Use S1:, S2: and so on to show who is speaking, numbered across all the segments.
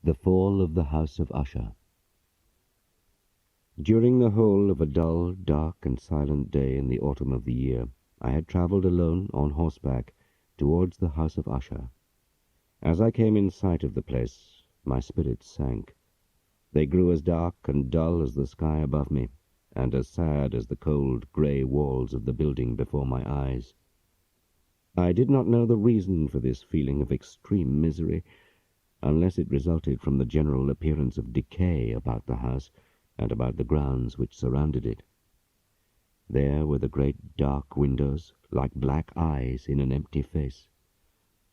S1: The Fall of the House of Usher. During the whole of a dull, dark, and silent day in the autumn of the year, I had travelled alone on horseback towards the house of Usher. As I came in sight of the place, my spirits sank. They grew as dark and dull as the sky above me, and as sad as the cold, grey walls of the building before my eyes. I did not know the reason for this feeling of extreme misery, unless it resulted from the general appearance of decay about the house and about the grounds which surrounded it. There were the great dark windows, like black eyes in an empty face.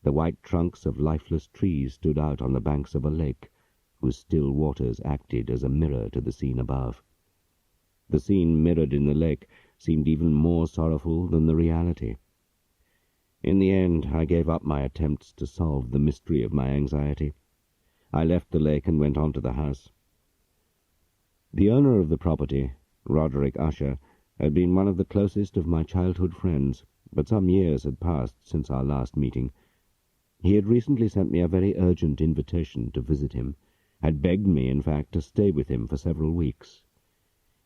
S1: The white trunks of lifeless trees stood out on the banks of a lake, whose still waters acted as a mirror to the scene above. The scene mirrored in the lake seemed even more sorrowful than the reality. In the end, I gave up my attempts to solve the mystery of my anxiety. I left the lake and went on to the house. The owner of the property, Roderick Usher, had been one of the closest of my childhood friends, but some years had passed since our last meeting. He had recently sent me a very urgent invitation to visit him, had begged me, in fact, to stay with him for several weeks.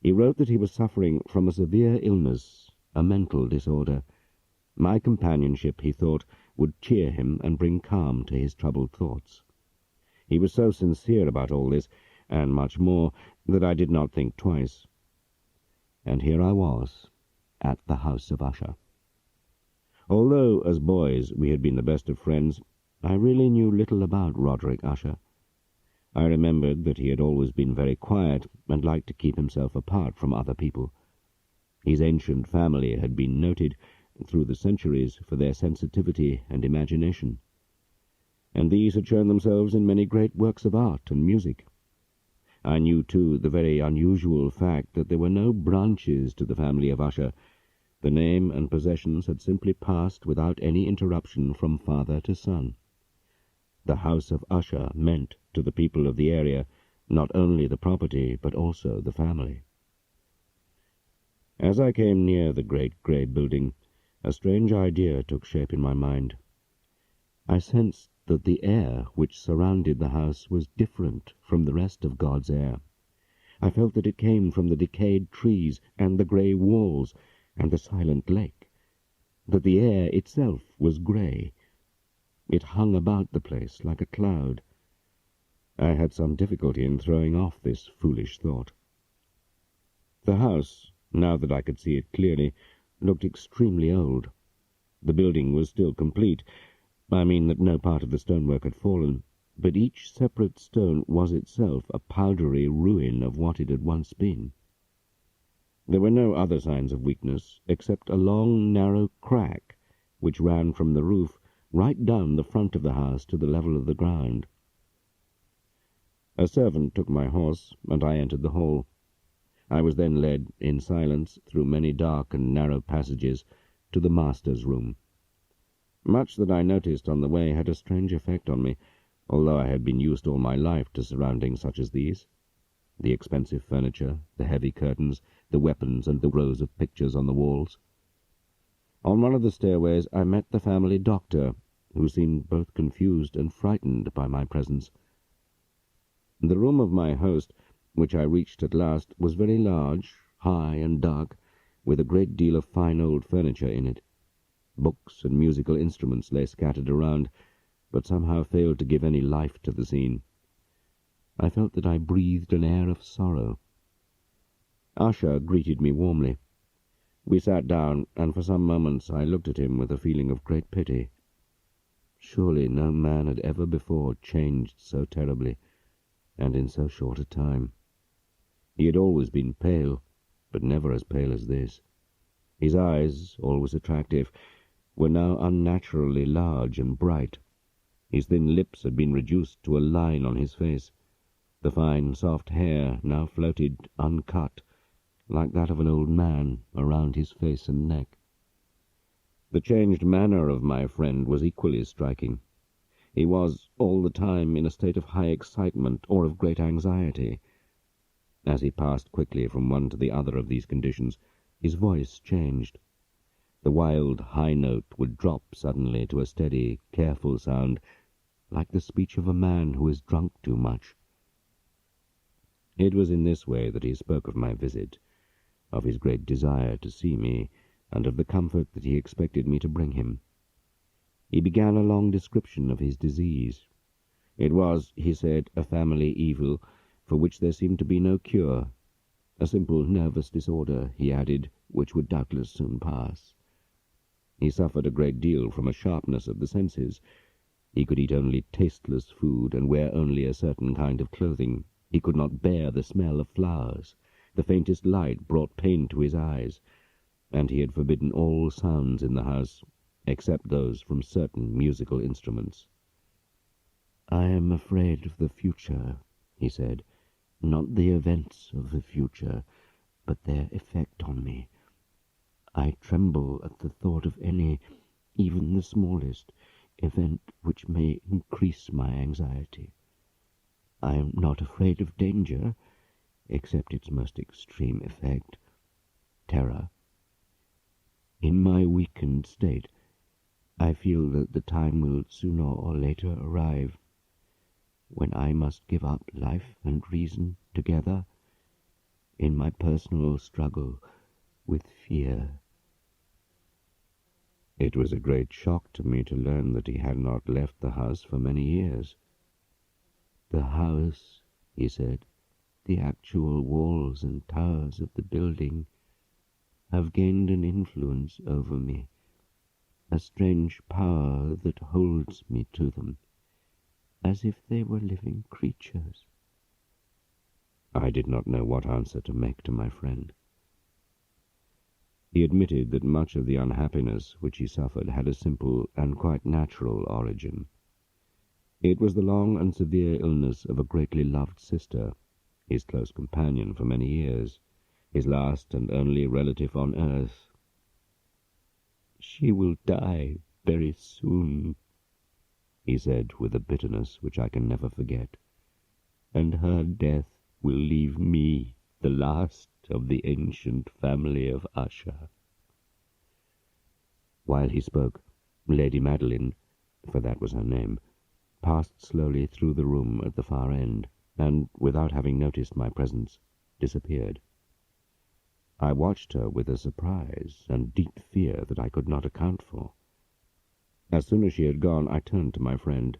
S1: He wrote that he was suffering from a severe illness, a mental disorder. My companionship, he thought, would cheer him and bring calm to his troubled thoughts. He was so sincere about all this, and much more, that I did not think twice. And here I was, at the house of Usher. Although, as boys, we had been the best of friends, I really knew little about Roderick Usher. I remembered that he had always been very quiet and liked to keep himself apart from other people. His ancient family had been noted, through the centuries, for their sensitivity and imagination, and these had shown themselves in many great works of art and music. I knew, too, the very unusual fact that there were no branches to the family of Usher. The name and possessions had simply passed without any interruption from father to son. The house of Usher meant, to the people of the area, not only the property, but also the family. As I came near the great grey building, a strange idea took shape in my mind. I sensed that the air which surrounded the house was different from the rest of God's air. I felt that it came from the decayed trees and the grey walls and the silent lake, that the air itself was grey. It hung about the place like a cloud. I had some difficulty in throwing off this foolish thought. The house, now that I could see it clearly, looked extremely old. The building was still complete. I mean that no part of the stonework had fallen, but each separate stone was itself a powdery ruin of what it had once been. There were no other signs of weakness, except a long, narrow crack which ran from the roof right down the front of the house to the level of the ground. A servant took my horse, and I entered the hall. I was then led, in silence, through many dark and narrow passages, to the master's room. Much that I noticed on the way had a strange effect on me, although I had been used all my life to surroundings such as these. The expensive furniture, the heavy curtains, the weapons, and the rows of pictures on the walls. On one of the stairways I met the family doctor, who seemed both confused and frightened by my presence. The room of my host, which I reached at last, was very large, high and dark, with a great deal of fine old furniture in it. Books and musical instruments lay scattered around, but somehow failed to give any life to the scene. I felt that I breathed an air of sorrow. Usher greeted me warmly. We sat down, and for some moments I looked at him with a feeling of great pity. Surely no man had ever before changed so terribly, and in so short a time. He had always been pale, but never as pale as this. His eyes, always attractive, were now unnaturally large and bright. His thin lips had been reduced to a line on his face. The fine, soft hair now floated uncut, like that of an old man, around his face and neck. The changed manner of my friend was equally striking. He was, all the time, in a state of high excitement or of great anxiety. As he passed quickly from one to the other of these conditions, his voice changed. The wild high note would drop suddenly to a steady, careful sound, like the speech of a man who has drunk too much. It was in this way that he spoke of my visit, of his great desire to see me, and of the comfort that he expected me to bring him. He began a long description of his disease. It was, he said, a family evil for which there seemed to be no cure. A simple nervous disorder, he added, which would doubtless soon pass. He suffered a great deal from a sharpness of the senses. He could eat only tasteless food and wear only a certain kind of clothing. He could not bear the smell of flowers. The faintest light brought pain to his eyes, and he had forbidden all sounds in the house, except those from certain musical instruments. "I am afraid of the future," he said, "not the events of the future, but their effect on me. I tremble at the thought of any, even the smallest, event which may increase my anxiety. I am not afraid of danger, except its most extreme effect, terror. In my weakened state, I feel that the time will sooner or later arrive when I must give up life and reason together in my personal struggle with fear." It was a great shock to me to learn that he had not left the house for many years. "The house," he said, "the actual walls and towers of the building, have gained an influence over me, a strange power that holds me to them, as if they were living creatures." I did not know what answer to make to my friend. He admitted that much of the unhappiness which he suffered had a simple and quite natural origin. It was the long and severe illness of a greatly loved sister, his close companion for many years, his last and only relative on earth. "She will die very soon," he said with a bitterness which I can never forget, "and her death will leave me the last of the ancient family of Usher." While he spoke, Lady Madeline, for that was her name, passed slowly through the room at the far end, and, without having noticed my presence, disappeared. I watched her with a surprise and deep fear that I could not account for. As soon as she had gone, I turned to my friend.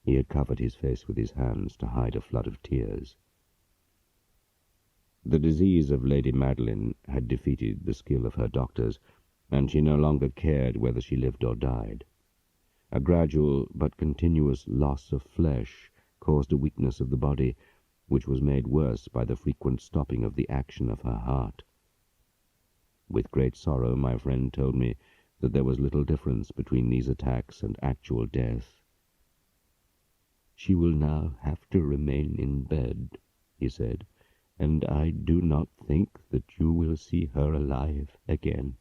S1: He had covered his face with his hands to hide a flood of tears. The disease of Lady Madeline had defeated the skill of her doctors, and she no longer cared whether she lived or died. A gradual but continuous loss of flesh caused a weakness of the body, which was made worse by the frequent stopping of the action of her heart. With great sorrow my friend told me that there was little difference between these attacks and actual death. "She will now have to remain in bed," he said, "and I do not think that you will see her alive again."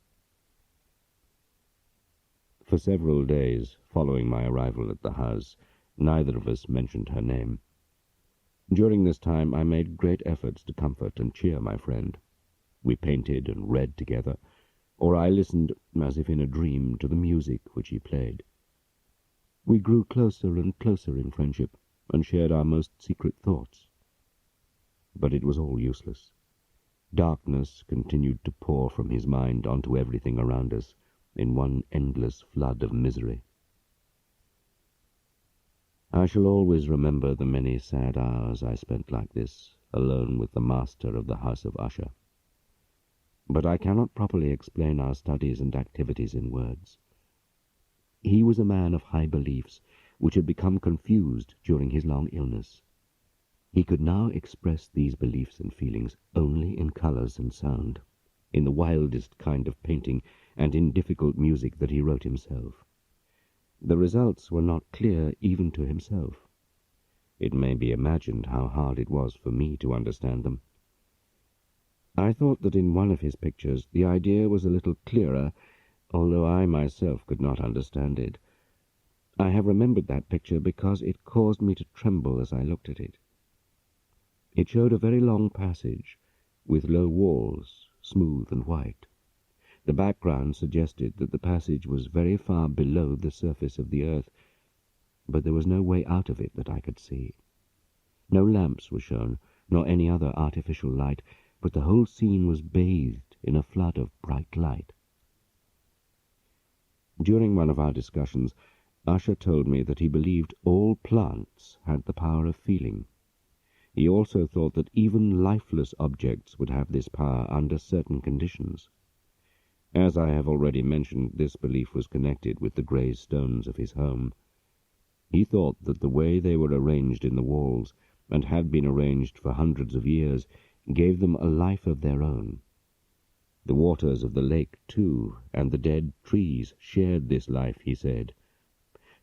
S1: For several days following my arrival at the house, neither of us mentioned her name. During this time I made great efforts to comfort and cheer my friend. We painted and read together, or I listened, as if in a dream, to the music which he played. We grew closer and closer in friendship, and shared our most secret thoughts. But it was all useless. Darkness continued to pour from his mind onto everything around us, in one endless flood of misery. I shall always remember the many sad hours I spent like this, alone with the master of the house of Usher. But I cannot properly explain our studies and activities in words. He was a man of high beliefs, which had become confused during his long illness. He could now express these beliefs and feelings only in colours and sound, in the wildest kind of painting, and in difficult music that he wrote himself. The results were not clear even to himself. It may be imagined how hard it was for me to understand them. I thought that in one of his pictures the idea was a little clearer, although I myself could not understand it. I have remembered that picture because it caused me to tremble as I looked at it. It showed a very long passage, with low walls, smooth and white. The background suggested that the passage was very far below the surface of the earth. but there was no way out of it that I could see. No lamps were shown, nor any other artificial light, but the whole scene was bathed in a flood of bright light. During one of our discussions, Usher told me that he believed all plants had the power of feeling. He also thought that even lifeless objects would have this power under certain conditions. As I have already mentioned, this belief was connected with the grey stones of his home. He thought that the way they were arranged in the walls, and had been arranged for hundreds of years, gave them a life of their own. The waters of the lake, too, and the dead trees shared this life, he said.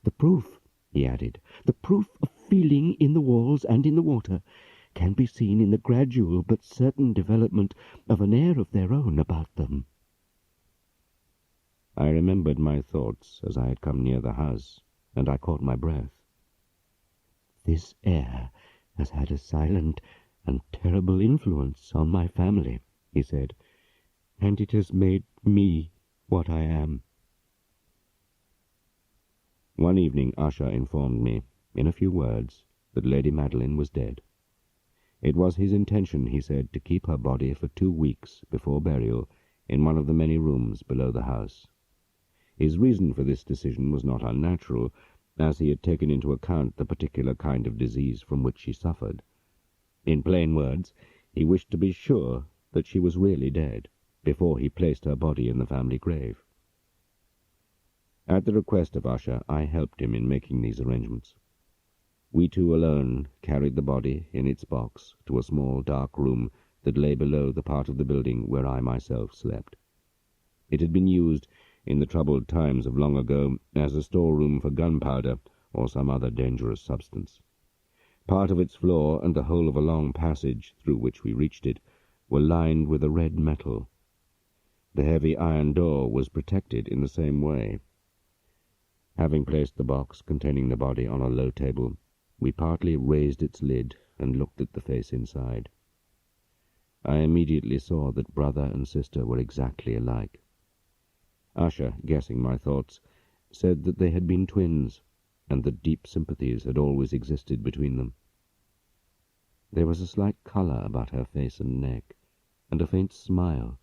S1: "The proof," he added, "the proof of feeling in the walls and in the water can be seen in the gradual but certain development of an air of their own about them." I remembered my thoughts as I had come near the house, and I caught my breath. "This air has had a silent and terrible influence on my family," he said, "and it has made me what I am." One evening Usher informed me, in a few words, that Lady Madeline was dead. It was his intention, he said, to keep her body for 2 weeks before burial in one of the many rooms below the house. His reason for this decision was not unnatural, as he had taken into account the particular kind of disease from which she suffered. In plain words, he wished to be sure that she was really dead before he placed her body in the family grave. At the request of Usher, I helped him in making these arrangements. We two alone carried the body in its box to a small dark room that lay below the part of the building where I myself slept. It had been used, in the troubled times of long ago, as a storeroom for gunpowder or some other dangerous substance. Part of its floor and the whole of a long passage through which we reached it were lined with a red metal. The heavy iron door was protected in the same way. Having placed the box containing the body on a low table, we partly raised its lid and looked at the face inside. I immediately saw that brother and sister were exactly alike. Usher, guessing my thoughts, said that they had been twins, and that deep sympathies had always existed between them. There was a slight colour about her face and neck, and a faint smile,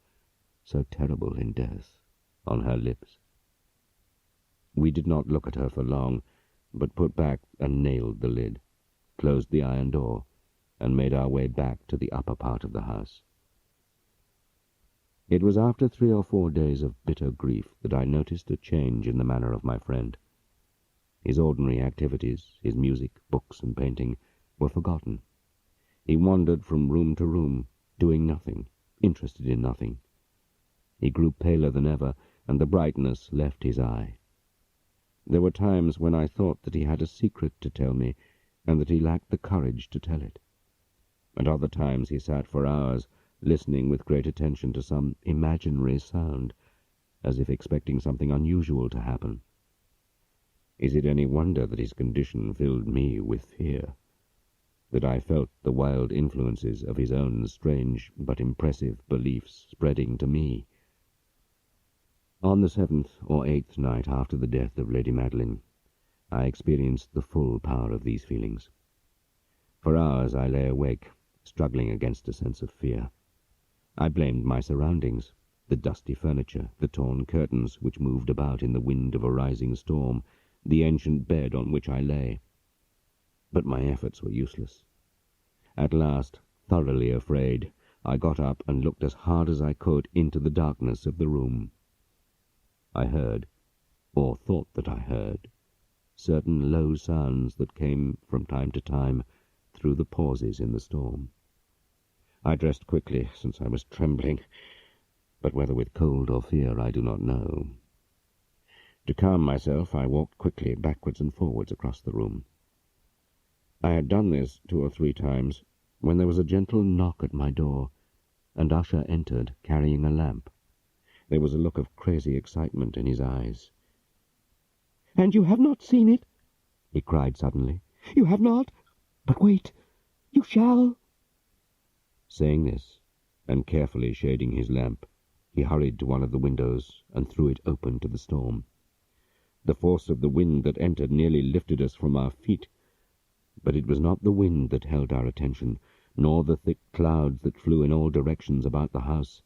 S1: so terrible in death, on her lips. We did not look at her for long, but put back and nailed the lid, closed the iron door, and made our way back to the upper part of the house. It was after 3 or 4 days of bitter grief that I noticed a change in the manner of my friend. His ordinary activities, his music, books, and painting, were forgotten. He wandered from room to room, doing nothing, interested in nothing. He grew paler than ever, and the brightness left his eye. There were times when I thought that he had a secret to tell me, and that he lacked the courage to tell it. At other times he sat for hours, listening with great attention to some imaginary sound, as if expecting something unusual to happen. Is it any wonder that his condition filled me with fear, that I felt the wild influences of his own strange but impressive beliefs spreading to me? On the 7th or 8th night after the death of Lady Madeline, I experienced the full power of these feelings. For hours I lay awake, struggling against a sense of fear. I blamed my surroundings, the dusty furniture, the torn curtains which moved about in the wind of a rising storm, the ancient bed on which I lay. But my efforts were useless. At last, thoroughly afraid, I got up and looked as hard as I could into the darkness of the room. I heard, or thought that I heard, certain low sounds that came from time to time through the pauses in the storm. I dressed quickly, since I was trembling, but whether with cold or fear I do not know. To calm myself, I walked quickly backwards and forwards across the room. I had done this 2 or 3 times, when there was a gentle knock at my door, and Usher entered, carrying a lamp. There was a look of crazy excitement in his eyes. "And you have not seen it?" he cried suddenly. "You have not? But wait, you shall." Saying this, and carefully shading his lamp, he hurried to one of the windows and threw it open to the storm. The force of the wind that entered nearly lifted us from our feet. But it was not the wind that held our attention, nor the thick clouds that flew in all directions about the house.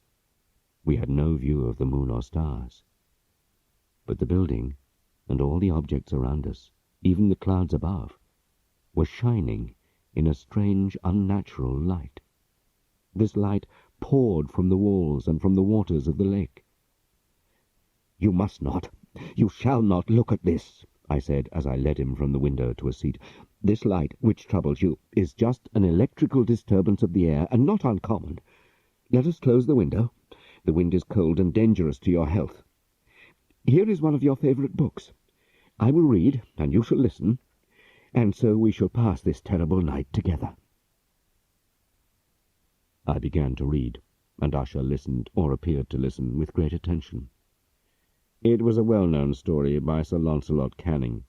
S1: We had no view of the moon or stars. But the building, and all the objects around us, even the clouds above, were shining in a strange, unnatural light. This light poured from the walls and from the waters of the lake. "You must not, you shall not look at this," I said as I led him from the window to a seat. "This light, which troubles you, is just an electrical disturbance of the air, and not uncommon. Let us close the window. The wind is cold and dangerous to your health. Here is one of your favourite books. I will read, and you shall listen, and so we shall pass this terrible night together." I began to read, and Usher listened, or appeared to listen, with great attention. It was a well-known story by Sir Launcelot Canning.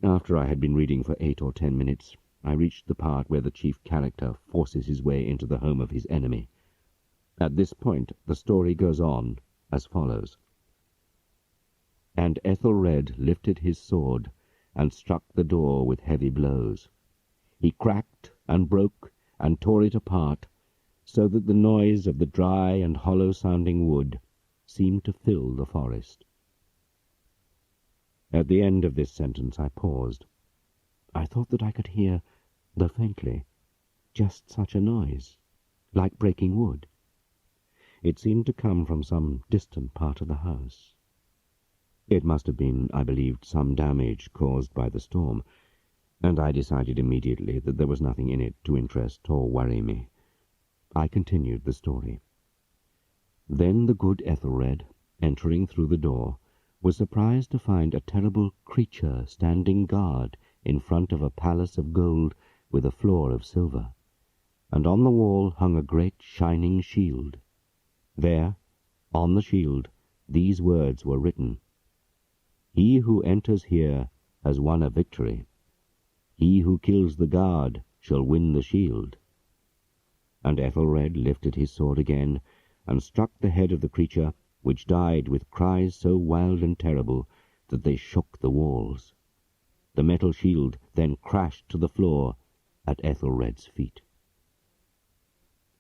S1: After I had been reading for 8 or 10 minutes, I reached the part where the chief character forces his way into the home of his enemy. At this point the story goes on as follows. "And Ethelred lifted his sword, and struck the door with heavy blows. He cracked and broke and tore it apart, so that the noise of the dry and hollow-sounding wood seemed to fill the forest." At the end of this sentence I paused. I thought that I could hear, though faintly, just such a noise, like breaking wood. It seemed to come from some distant part of the house. It must have been, I believed, some damage caused by the storm, and I decided immediately that there was nothing in it to interest or worry me. I continued the story. Then the good Ethelred, entering through the door, was surprised to find a terrible creature standing guard in front of a palace of gold with a floor of silver, and on the wall hung a great shining shield. There, on the shield, these words were written: "He who enters here has won a victory. He who kills the guard shall win the shield." And Ethelred lifted his sword again, and struck the head of the creature, which died with cries so wild and terrible that they shook the walls. The metal shield then crashed to the floor at Ethelred's feet.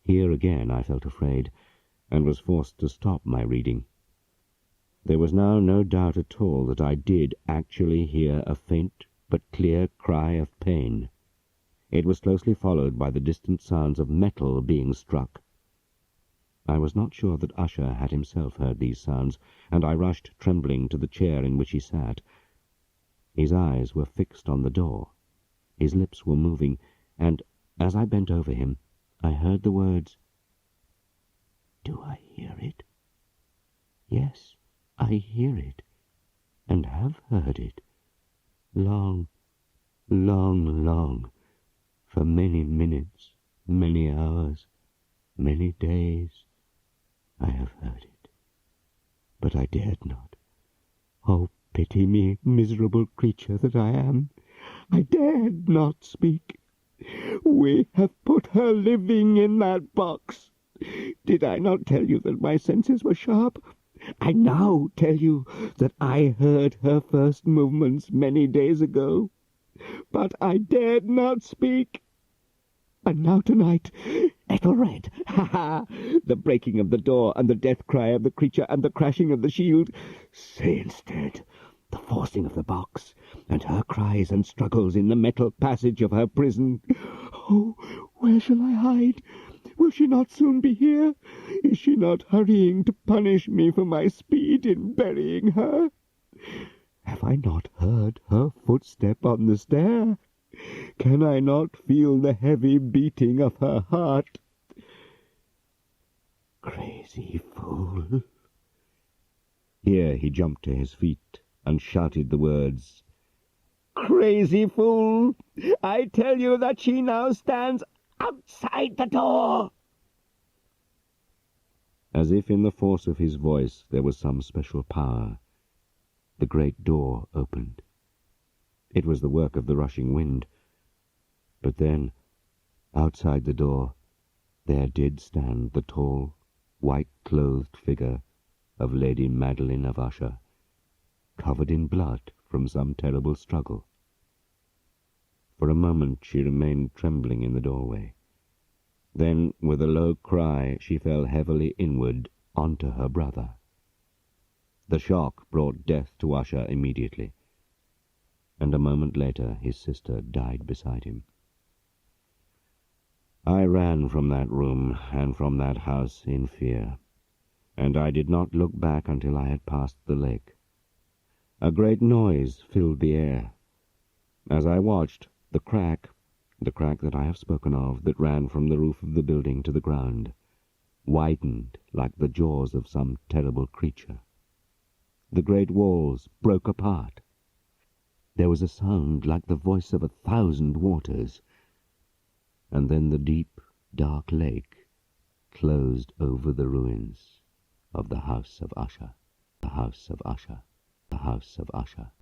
S1: Here again I felt afraid, and was forced to stop my reading. There was now no doubt at all that I did actually hear a faint but clear cry of pain. It was closely followed by the distant sounds of metal being struck. I was not sure that Usher had himself heard these sounds, and I rushed trembling to the chair in which he sat. His eyes were fixed on the door. His lips were moving, and, as I bent over him, I heard the words, "Do I hear it? Yes, I hear it, and have heard it. Long, long, long, for many minutes, many hours, many days, I have heard it. But I dared not. Oh, pity me, miserable creature that I am! I dared not speak. We have put her living in that box. Did I not tell you that my senses were sharp? I now tell you that I heard her first movements many days ago, but I dared not speak. And now tonight, Ethelred, ha! The breaking of the door, and the death cry of the creature, and the crashing of the shield. Say instead, the forcing of the box, and her cries and struggles in the metal passage of her prison. Oh, where shall I hide? Will she not soon be here? Is she not hurrying to punish me for my speed in burying her? Have I not heard her footstep on the stair? Can I not feel the heavy beating of her heart? Crazy fool!" Here he jumped to his feet and shouted the words, "Crazy fool! I tell you that she now stands outside the door!" As if in the force of his voice there was some special power, the great door opened. It was the work of the rushing wind. But then, outside the door, there did stand the tall, white-clothed figure of Lady Madeline of Usher. covered in blood from some terrible struggle. For a moment she remained trembling in the doorway. Then, with a low cry, she fell heavily inward onto her brother. The shock brought death to Usher immediately, and a moment later his sister died beside him. I ran from that room and from that house in fear, and I did not look back until I had passed the lake. A great noise filled the air. As I watched, the crack that I have spoken of, that ran from the roof of the building to the ground, widened like the jaws of some terrible creature. The great walls broke apart. There was a sound like the voice of 1,000 waters, and then the deep, dark lake closed over the ruins of the house of Usher, the house of Usher, the house of Usher.